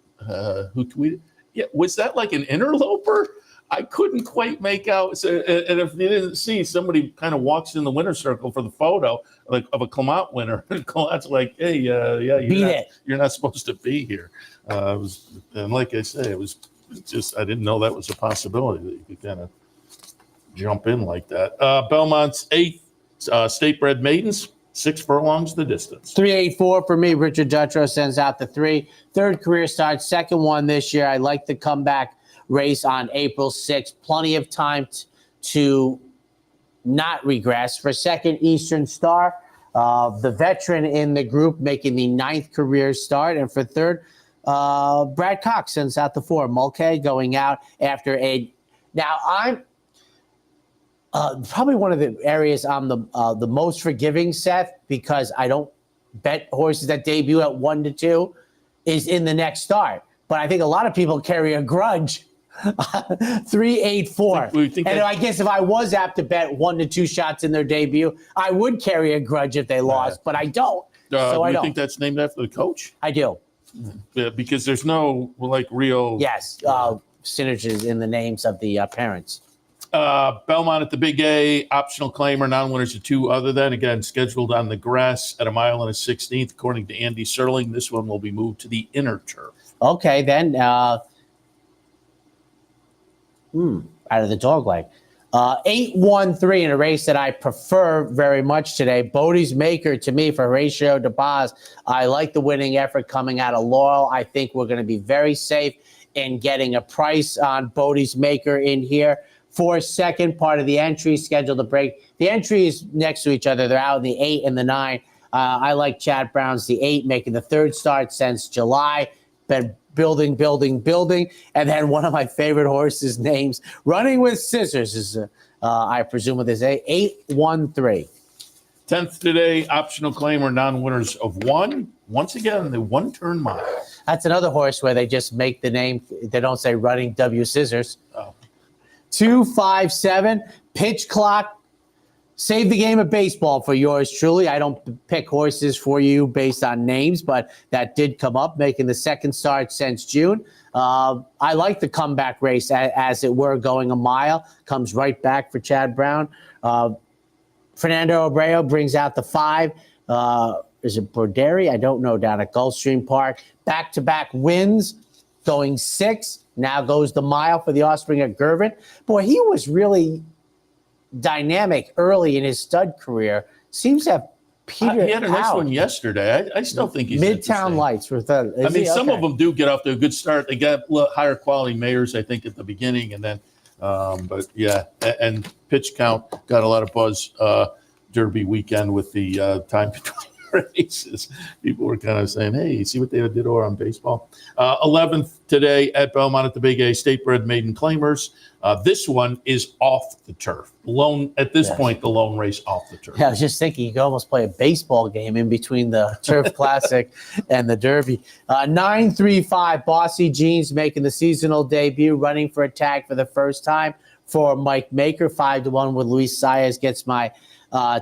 who tweeted. Yeah, was that like an interloper? I couldn't quite make out. So, and if you didn't see, somebody kind of walks in the winner's circle for the photo, like of a Clement winner. And Clement's like, "Hey, you're not supposed to be here." And like I say, it was just I didn't know that was a possibility that you could kind of jump in like that. Belmont's 8th state-bred maidens. 6 furlongs the distance. 384 for me. Richard Dutrow sends out the 3. 3rd career start, 2nd one this year. I like the comeback race on April 6th. Plenty of time to not regress. For 2nd, Eastern Star, the veteran in the group, making the 9th career start. And for 3rd, Brad Cox sends out the 4. Mulcahy going out after a. Now, I'm probably one of the areas I'm the most forgiving, Seth, because I don't bet horses that debut at 1-2 is in the next start. But I think a lot of people carry a grudge. 3, 8, 4. And I guess if I was apt to bet 1-2 shots in their debut, I would carry a grudge if they lost, but I don't. So I don't. think that's named after the coach? I do. Yeah, because there's no real. Yes, synergies in the names of the parents. Belmont at the Big A, optional claimer, non-winners of 2 other than, again, scheduled on the grass at 1 1/16. According to Andy Serling, this one will be moved to the inner turf. Okay, then. Out of the dog leg. 8-1-3 in a race that I prefer very much today. Bodie's Maker to me for Horatio DeBaz. I like the winning effort coming out of Laurel. I think we're going to be very safe in getting a price on Bodie's Maker in here. For second part of the entry, scheduled to break. The entries next to each other. They're out in the 8 and the 9. I like Chad Brown's the 8, making the third start since July. Been building. And then one of my favorite horses' names, Running with Scissors, is, I presume, with this 8-1-3. 10th today, optional claimer, non-winners of 1. Once again, the 1-turn mile. That's another horse where they just make the name. They don't say Running W. Scissors. Oh. 2, 5, 7, pitch clock. Save the game of baseball for yours truly. I don't pick horses for you based on names, but that did come up, making the second start since June. I like the comeback race, as it were, going a mile. Comes right back for Chad Brown. Fernando Abreu brings out the 5. Is it Borderi? I don't know, down at Gulfstream Park. Back-to-back wins, going 6. Now goes the mile for the offspring of Gervin. Boy, he was really dynamic early in his stud career. Seems to have petered He had a nice out. one yesterday. I still think he's Midtown Lights. Some of them do get off to a good start. They got higher quality mares, I think, at the beginning, and then, but yeah, and pitch count got a lot of buzz. Derby weekend with the time between races. People were kind of saying, "Hey, see what they did over on baseball." 11th today at Belmont at the Big A, State-bred maiden claimers. This one is off the turf. At this point, the lone race off the turf. Yeah, I was just thinking you could almost play a baseball game in between the Turf Classic and the Derby. 9-3-5, Bossy Jeans making the seasonal debut, running for a tag for the first time for Mike Maker. 5-1 with Luis Saez gets my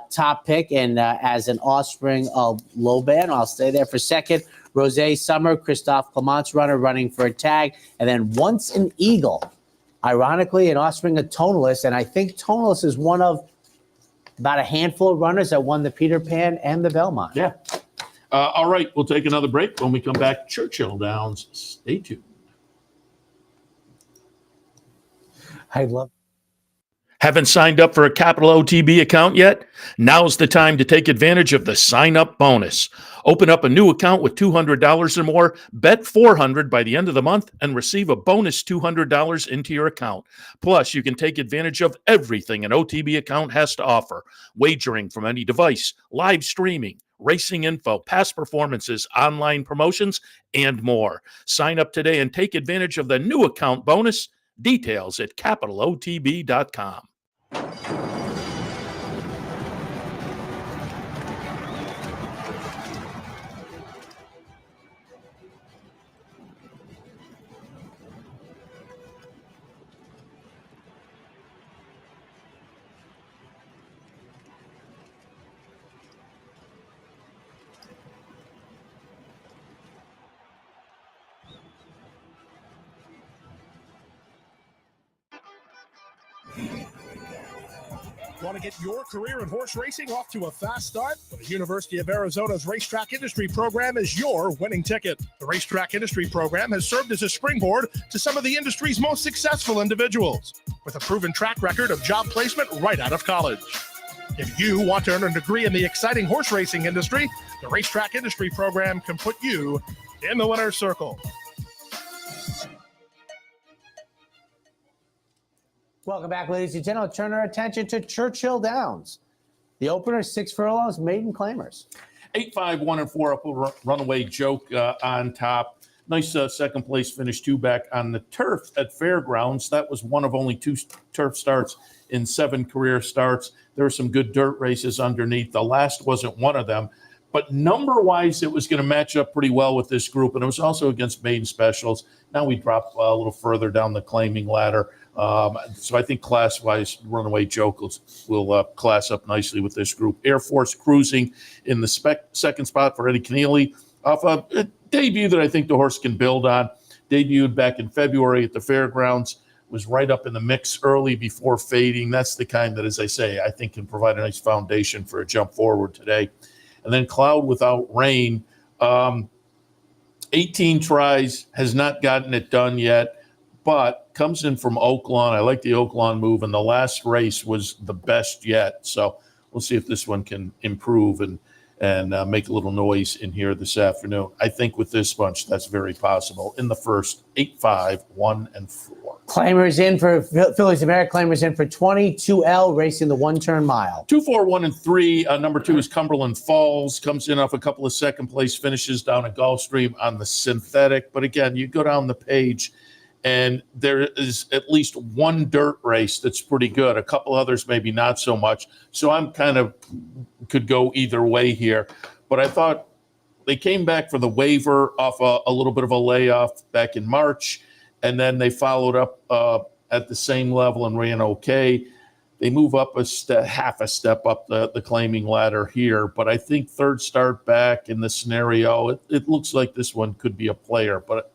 top pick, and as an offspring of Loban, I'll stay there for second. Rosé Summer, Christophe Clement's runner, running for a tag, and then Once an Eagle. Ironically, an offspring of Tonalist, and I think Tonalist is one of about a handful of runners that won the Peter Pan and the Belmont. Yeah. All right, we'll take another break. When we come back, Churchill Downs. Stay tuned. I love. Haven't signed up for a Capital OTB account yet? Now's the time to take advantage of the sign-up bonus. Open up a new account with $200 or more, bet $400 by the end of the month, and receive a bonus $200 into your account. Plus, you can take advantage of everything an OTB account has to offer. Wagering from any device, live streaming, racing info, past performances, online promotions, and more. Sign up today and take advantage of the new account bonus. Details at capitalotb.com. Want to get your career in horse racing off to a fast start? Well, the University of Arizona's Racetrack Industry Program is your winning ticket. The Racetrack Industry Program has served as a springboard to some of the industry's most successful individuals, with a proven track record of job placement right out of college. If you want to earn a degree in the exciting horse racing industry, the Racetrack Industry Program can put you in the winner's circle. Welcome back, ladies and gentlemen. Turn our attention to Churchill Downs. The opener, 6 furlongs, maiden claimers. 8-5-1-4 up runaway joke on top. Nice second place finish, 2 back on the turf at Fairgrounds. That was one of only 2 turf starts in 7 career starts. There were some good dirt races underneath. The last wasn't one of them. But number-wise, it was going to match up pretty well with this group, and it was also against maiden specials. Now we drop a little further down the claiming ladder. So I think class-wise, Runaway Joke will class up nicely with this group. Air Force Cruising in the second spot for Eddie Keneally off a debut that I think the horse can build on. Debuted back in February at the fairgrounds, was right up in the mix early before fading. That's the kind that, as I say, I think can provide a nice foundation for a jump forward today. And then Cloud Without Rain, 18 tries, has not gotten it done yet, but comes in from Oaklawn. I like the Oaklawn move, and the last race was the best yet. So we'll see if this one can improve and make a little noise in here this afternoon. I think with this bunch, that's very possible. In the first, 8, 5, 1, and 4. Claimers in for Phillies America. Claimers in for 22L, racing the one-turn mile. 2, 4, 1, and 3. Number 2 is Cumberland Falls. Comes in off a couple of second-place finishes down at Gulfstream on the synthetic. But again, you go down the page, and there is at least one dirt race that's pretty good. A couple others maybe not so much. So I'm kind of could go either way here. But I thought they came back for the waiver off a little bit of a layoff back in March, and then they followed up at the same level and ran okay. They move up half a step up the claiming ladder here. But I think third start back in the scenario, it looks like this one could be a player. But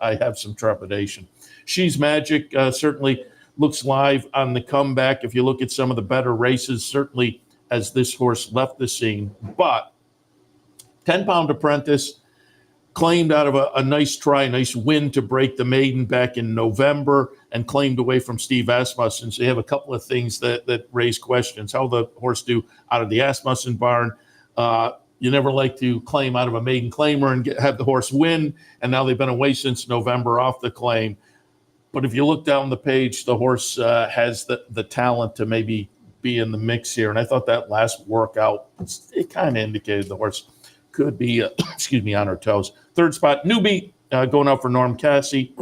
I have some trepidation. She's Magic certainly looks live on the comeback. If you look at some of the better races, certainly as this horse left the scene. But 10-pound apprentice claimed out of a nice try, nice win to break the maiden back in November, and claimed away from Steve Asmussen. So you have a couple of things that raise questions. How the horse do out of the Asmussen barn? You never like to claim out of a maiden claimer and have the horse win, and now they've been away since November off the claim. But if you look down the page, the horse has the talent to maybe be in the mix here. And I thought that last workout, it kind of indicated the horse could be, on her toes. Third spot, Newbie, going out for Norm Cassie.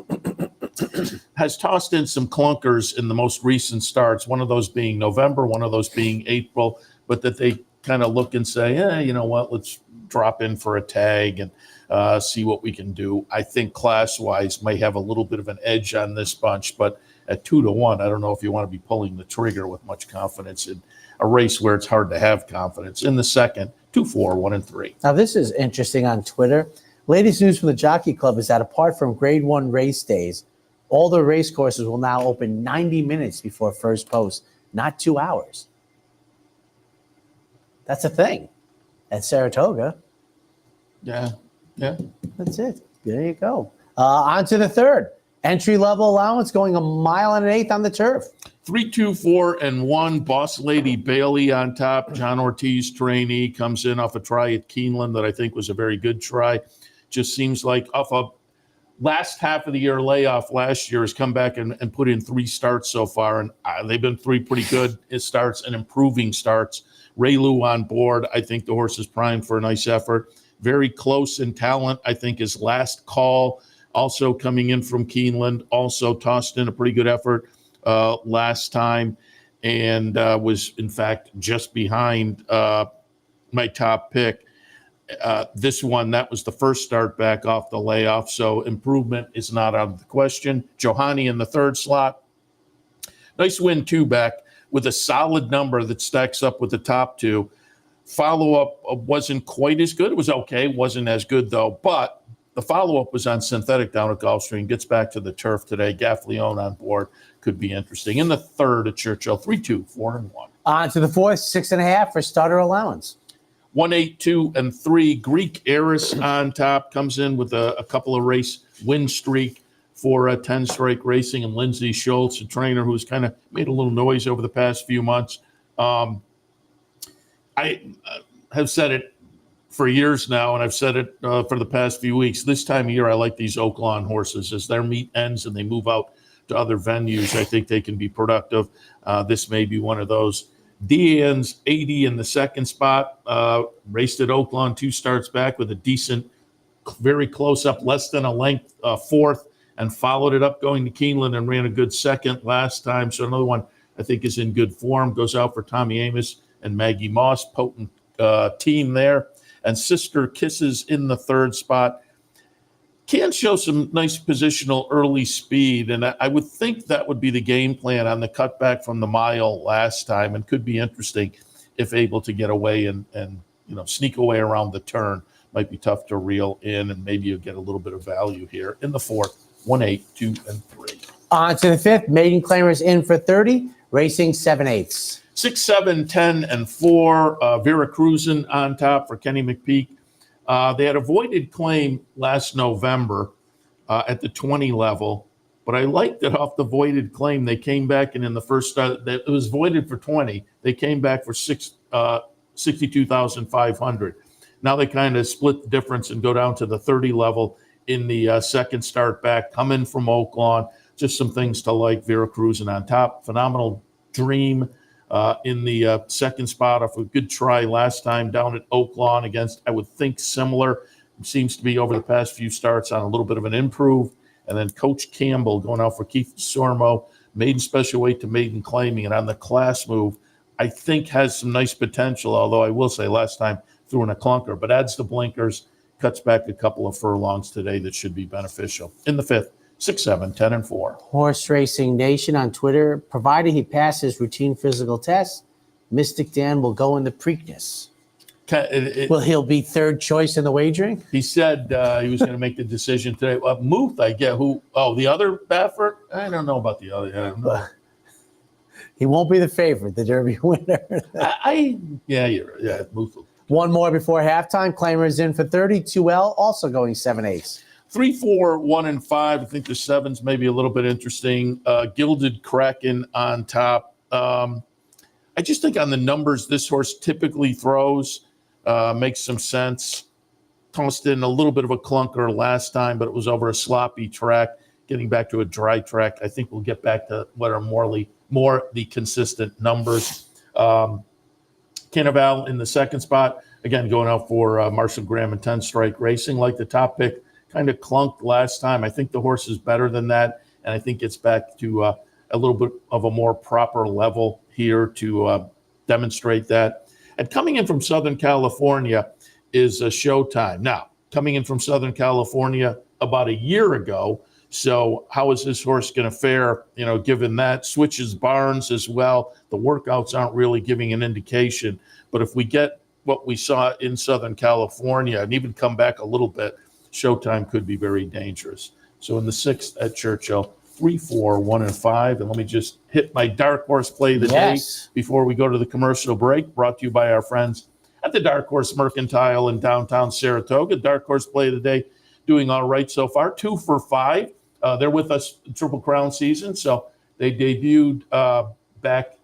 Has tossed in some clunkers in the most recent starts, one of those being November, one of those being April, but that they kind of look and say, you know what, let's drop in for a tag and see what we can do. I think class-wise may have a little bit of an edge on this bunch, but at 2-1, I don't know if you want to be pulling the trigger with much confidence in a race where it's hard to have confidence. In the second, 2, 4, 1, and 3. Now, this is interesting on Twitter. Latest news from the Jockey Club is that apart from Grade 1 race days, all the race courses will now open 90 minutes before first post, not 2 hours. That's a thing at Saratoga. Yeah. That's it. There you go. On to the third. Entry-level allowance going 1.1 1/8 on the turf. 3, 2, 4, and 1. Boss Lady Bailey on top. John Ortiz trainee comes in off a try at Keeneland that I think was a very good try. Just seems like off a last half of the year layoff last year has come back and put in 3 starts so far, and they've been 3 pretty good starts and improving starts. Ray Lou on board. I think the horse is primed for a nice effort. Very close in talent. I think his last call, also coming in from Keeneland, also tossed in a pretty good effort last time, and was, in fact, just behind my top pick. This one, that was the first start back off the layoff, so improvement is not out of the question. Johanny in the third slot. Nice win, too, back with a solid number that stacks up with the top 2. Follow-up wasn't quite as good. It was okay. Wasn't as good, though. But the follow-up was on synthetic down at Gulfstream. Gets back to the turf today. Gaffleone on board. Could be interesting. In the third at Churchill, 3, 2, 4, and 1. On to the fourth, 6.5 for starter allowance. 1, 8, 2, and 3. Greek Heiress on top. Comes in with a couple of race win streak for 10 Strike Racing, and Lindsay Schultz, a trainer who's kind of made a little noise over the past few months. I have said it for years now, and I've said it for the past few weeks. This time of year, I like these Oaklawn horses. As their meet ends and they move out to other venues, I think they can be productive. This may be one of those. Deanne's 80 in the second spot. Raced at Oaklawn 2 starts back with a decent, very close up, less than a length fourth, and followed it up going to Keeneland and ran a good second last time. So another one I think is in good form. Goes out for Tommy Amos and Maggie Moss. Potent team there. and Sister Kisses in the third spot. Can show some nice positional early speed, and I would think that would be the game plan on the cutback from the mile last time, and could be interesting if able to get away and sneak away around the turn. Might be tough to reel in, and maybe you'll get a little bit of value here in the fourth. 1, 8, 2, and 3. On to the fifth. Maiden Claimers in for 30, racing 7/8. 6, 7, 10, and 4. Vera Cruzin on top for Kenny McPeak. They had avoided claim last November at the 20 level, but I liked that off the voided claim. They came back, and in the first start, it was voided for 20. They came back for 62,500. Now they kind of split the difference and go down to the 30 level in the second start back, coming from Oaklawn. Just some things to like. Vera Cruzin on top. Phenomenal Dream in the second spot off a good try last time down at Oaklawn against, I would think, similar. Seems to be over the past few starts on a little bit of an improve. And then Coach Campbell going out for Keith Sormo, maiden special weight to maiden claiming. And on the class move, I think has some nice potential, although I will say last time threw in a clunker, but adds the blinkers, cuts back a couple of furlongs today that should be beneficial. In the fifth, 6, 7, 10, and 4. Horse Racing Nation on Twitter, provided he passes routine physical tests, Mystic Dan will go in the Preakness. Will he be third choice in the wagering? He said he was going to make the decision today. Muth, I get who? Oh, the other Baffert? I don't know about the other. He won't be the favorite, the Derby winner. You're right. Yeah, Muth. One more before halftime. Claimers in for 30. 2L also going 7/8. 3, 4, 1, and 5. I think the 7's maybe a little bit interesting. Gilded Kraken on top. I just think on the numbers this horse typically throws makes some sense. Tossed in a little bit of a clunker last time, but it was over a sloppy track. Getting back to a dry track, I think we'll get back to what are more the consistent numbers. Cannavale in the second spot. Again, going out for Marshall Graham and 10 Strike Racing. Like the top pick, kind of clunked last time. I think the horse is better than that, and I think it's back to a little bit of a more proper level here to demonstrate that. And coming in from Southern California is Showtime. Now, coming in from Southern California about a year ago, so how is this horse going to fare, given that? Switches Barnes as well. The workouts aren't really giving an indication, but if we get what we saw in Southern California and even come back a little bit, Showtime could be very dangerous. So in the sixth at Churchill, 3, 4, 1, and 5. And let me just hit my dark horse play of the day before we go to the commercial break, brought to you by our friends at the Dark Horse Mercantile in downtown Saratoga. Dark horse play of the day doing all right so far, 2 for 5. They're with us Triple Crown season, so they debuted back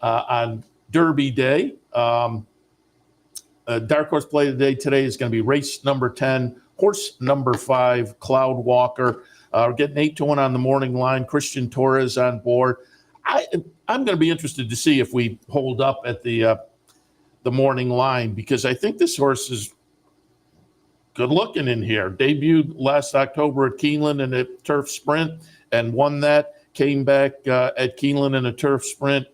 on Derby Day. Dark horse play of the day today is going to be race number 10, horse number 5, Cloud Walker. We're getting 8-1 on the morning line. Christian Torres on board. I'm going to be interested to see if we hold up at the morning line, because I think this horse is good looking in here. Debuted last October at Keeneland in a turf sprint and won that. Came back at Keeneland in a turf sprint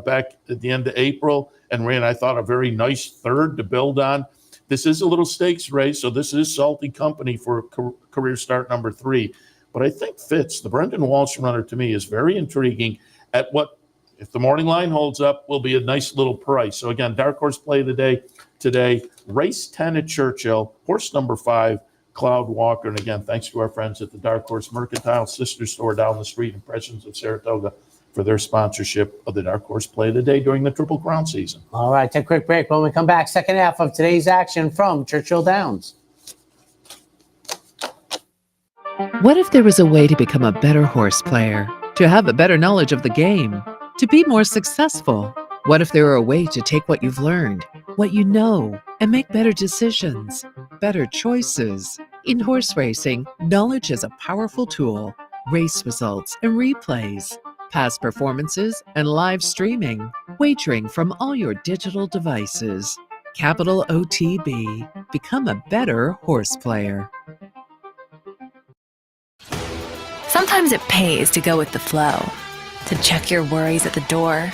back at the end of April and ran, I thought, a very nice third to build on. This is a little stakes race, so this is salty company for career start number 3. But I think Fitz, the Brendan Walsh runner, to me is very intriguing at what, if the morning line holds up, will be a nice little price. So again, dark horse play of the day today, race 10 at Churchill, horse number 5, Cloud Walker. And again, thanks to our friends at the Dark Horse Mercantile sister store down the street, Impressions of Saratoga, for their sponsorship of the Dark Horse play of the day during the Triple Crown season. All right, take a quick break. When we come back, second half of today's action from Churchill Downs. What if there was a way to become a better horse player, to have a better knowledge of the game, to be more successful? What if there were a way to take what you've learned, what you know, and make better decisions, better choices? In horse racing, knowledge is a powerful tool. Race results and replays, past performances and live streaming, wagering from all your digital devices. Capital OTB. Become a better horse player. Sometimes it pays to go with the flow, to check your worries at the door,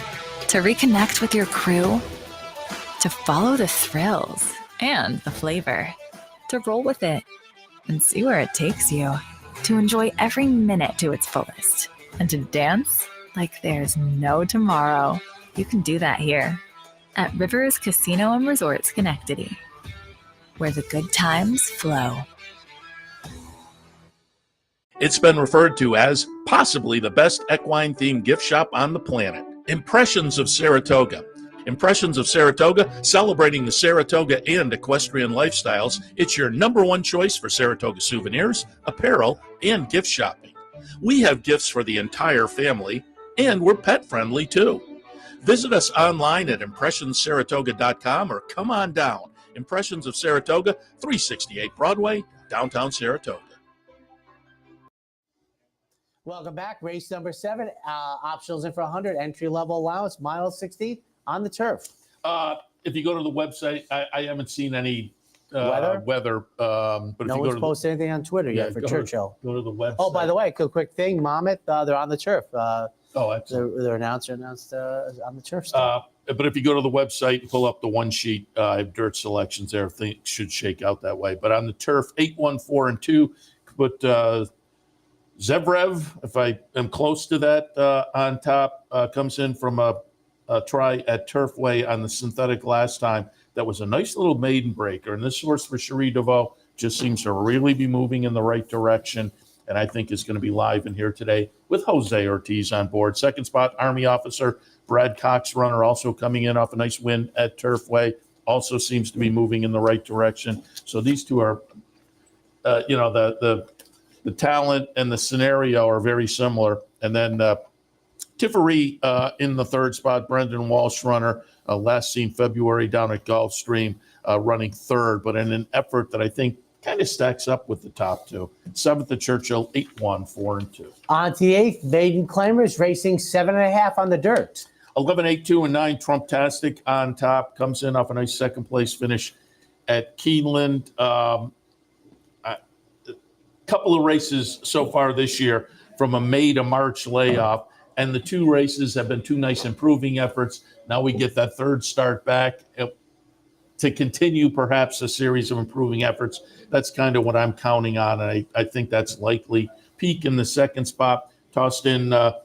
to reconnect with your crew, to follow the thrills. and the flavor, to roll with it and see where it takes you, to enjoy every minute to its fullest, and to dance like there's no tomorrow. You can do that here at Rivers Casino and Resort Schenectady, where the good times flow. It's been referred to as possibly the best equine-themed gift shop on the planet. Impressions of Saratoga. Impressions of Saratoga, celebrating the Saratoga and equestrian lifestyles. It's your number one choice for Saratoga souvenirs, apparel, and gift shopping. We have gifts for the entire family, and we're pet-friendly too. Visit us online at impressionssaratoga.com or come on down. Impressions of Saratoga, 368 Broadway, downtown Saratoga. Welcome back. Race number 7. Optionals in for 100. Entry level allowance. Mile 16 on the turf. If you go to the website, I haven't seen any Weather? But if No you one's go to posted anything on Twitter yet for Churchill. Go to the website. Oh, by the way, quick thing. Monmouth, they're on the turf. Excellent. Their announcer announced on the turf stuff. But if you go to the website and pull up the one sheet, I have dirt selections there. Things should shake out that way. But on the turf, 8, 1, 4, and 2, put Zevrev, if I am close to that, on top, comes in from a try at Turfway on the synthetic last time. That was a nice little maiden breaker. And this horse for Cherie DeVoe just seems to really be moving in the right direction. And I think is going to be live in here today with Jose Ortiz on board. Second spot, Army Officer Brad Cox runner, also coming in off a nice win at Turfway. Also seems to be moving in the right direction. So these two are, the talent and the scenario are very similar. And then Tiffery in the third spot, Brendan Walsh runner, last seen February down at Gulfstream, running third, but in an effort that I think kind of stacks up with the top two. 7th at Churchill, 8, 1, 4, and 2. On to the 8th, Maiden Claimers racing 7.5 on the dirt. 11, 8, 2, and 9, Trumptastic on top, comes in off a nice second place finish at Keeneland. Couple of races so far this year from a May to March layoff, and the 2 races have been 2 nice improving efforts. Now we get that third start back to continue perhaps a series of improving efforts. That's kind of what I'm counting on, and I think that's likely. Peak in the second spot, tossed in a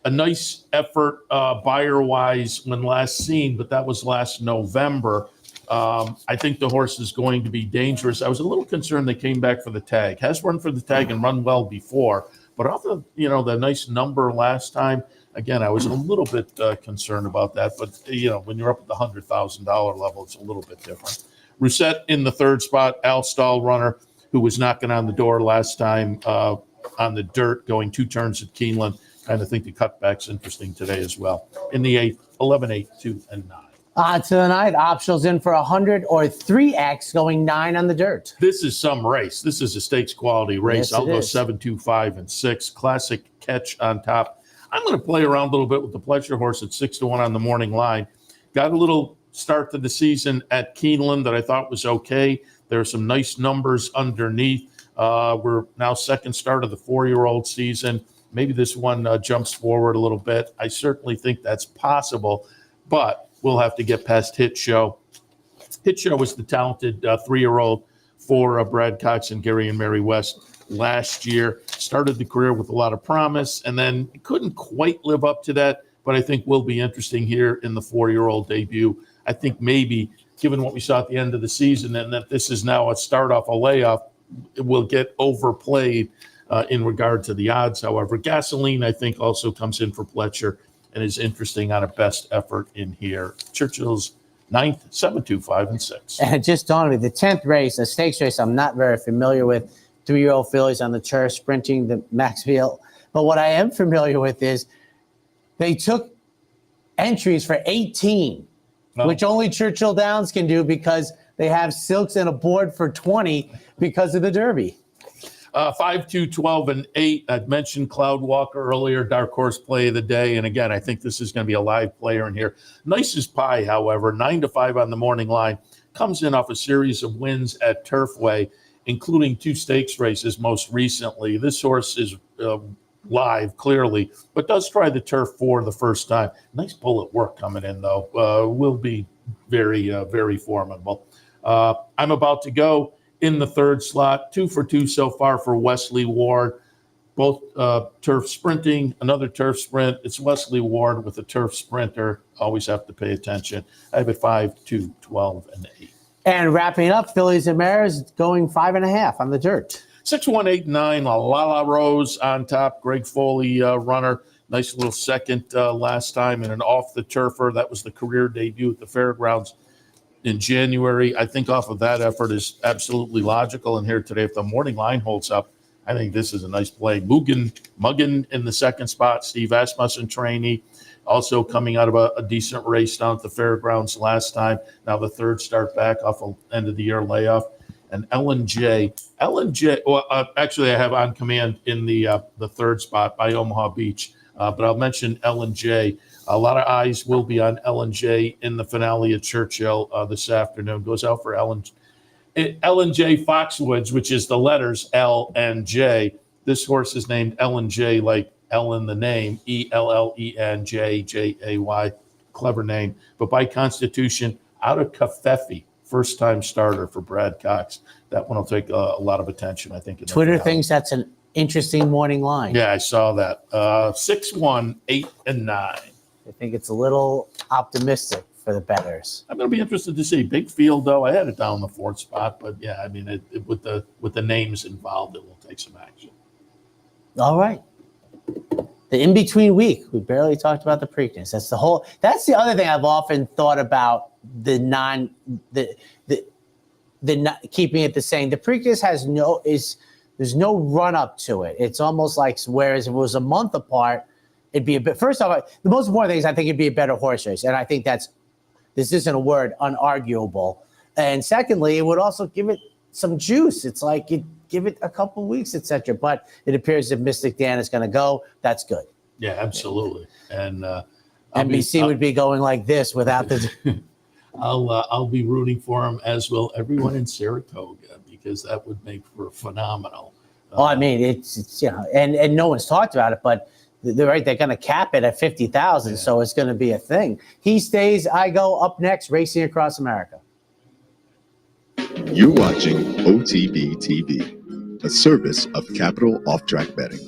nice effort buyer-wise when last seen, but that was last November. I think the horse is going to be dangerous. I was a little concerned they came back for the tag. Has run for the tag and run well before, but off the the nice number last time, again, I was a little bit concerned about that. But when you're up at the $100,000 level, it's a little bit different. Rousset in the third spot, Al Stahl runner, who was knocking on the door last time on the dirt, going 2 turns at Keeneland. Kind of think the cutback's interesting today as well. In the 8th, 11, 8, 2, and 9. To the 9th, optionals in for 100 or 3X going 9 on the dirt. This is some race. This is a stakes quality race. Yes, I'll go is. 7, 2, 5, and 6. Classic Catch on top. I'm going to play around a little bit with the Pleasure horse at 6 to 1 on the morning line. Got a little start to the season at Keeneland that I thought was okay. There are some nice numbers underneath. We're now second start of the 4-year-old season. Maybe this one jumps forward a little bit. I certainly think that's possible, but we'll have to get past Hit Show. Hit Show was the talented 3-year-old for Brad Cox and Gary and Mary West last year. Started the career with a lot of promise and then couldn't quite live up to that, but I think will be interesting here in the 4-year-old debut. I think maybe, given what we saw at the end of the season and that this is now a start off a layoff, it will get overplayed in regard to the odds. However, Gasoline, I think, also comes in for Pletcher and is interesting on a best effort in here. Churchill's 9th, 7, 2, 5, and 6. And it just dawned on me, the 10th race, a stakes race I'm not very familiar with. 3-year-old fillies on the turf sprinting the Maxfield. But what I am familiar with is they took entries for 18, which only Churchill Downs can do because they have silks and a board for 20 because of the Derby. 5, 2, 12, and 8. I'd mentioned Cloud Walker earlier, dark horse play of the day. And again, I think this is going to be a live player in here. Nice as pie, however, 9 to 5 on the morning line. Comes in off a series of wins at Turfway, including 2 stakes races most recently. This horse is live, clearly, but does try the turf for the first time. Nice bullet work coming in, though. Will be very, very formidable. I'm about to go in the third slot, 2 for 2 so far for Wesley Ward. Both turf sprinting, another turf sprint. It's Wesley Ward with a turf sprinter. Always have to pay attention. I have it 5, 2, 12, and 8. And wrapping up, Phillies and Mares going 5.5 on the dirt. 6, 1, 8, 9. Lala Rose on top. Greg Foley runner. Nice little second last time and an off the turfer. That was the career debut at the fairgrounds in January. I think off of that effort is absolutely logical. And here today, if the morning line holds up, I think this is a nice play. Muggin in the second spot. Steve Asmussen trainee. Also coming out of a decent race down at the fairgrounds last time. Now the third start back off of end of the year layoff. And Ellen J. Actually, I have on command in the third spot by Omaha Beach. But I'll mention Ellen J. A lot of eyes will be on Ellen J. in the finale at Churchill this afternoon. Goes out for Ellen J. Foxwoods, which is the letters L and J. This horse is named Ellen J. like Ellen the name, Ellenjay, Jay. Clever name. But by constitution, out of Covfefe, first-time starter for Brad Cox. That one will take a lot of attention, I think. Twitter thinks that's an interesting morning line. Yeah, I saw that. 6, 1, 8, and 9. I think it's a little optimistic for the bettors. I'm going to be interested to see. Big field, though. I had it down in the fourth spot, but yeah, I mean, with the names involved, it will take some action. All right. The in-between week, we barely talked about the Preakness. That's the other thing I've often thought about keeping it the same. The Preakness there's no run up to it. It's almost like, whereas if it was a month apart, it'd be a bit, first off, the most important thing is I think it'd be a better horse race. And I think this isn't a word, unarguable. And secondly, it would also give it some juice. It's like you give it a couple weeks, etc. But it appears that Mystic Dan is going to go. That's good. Yeah, absolutely. And NBC would be going like this without the. I'll be rooting for him, as will everyone in Saratoga, because that would make for phenomenal. I mean, it's and no one's talked about it, but they're right. They're going to cap it at 50,000, so it's going to be a thing. He stays. I go up next. Racing Across America. You're watching OTB TV, a service of Capital Off Track Betting.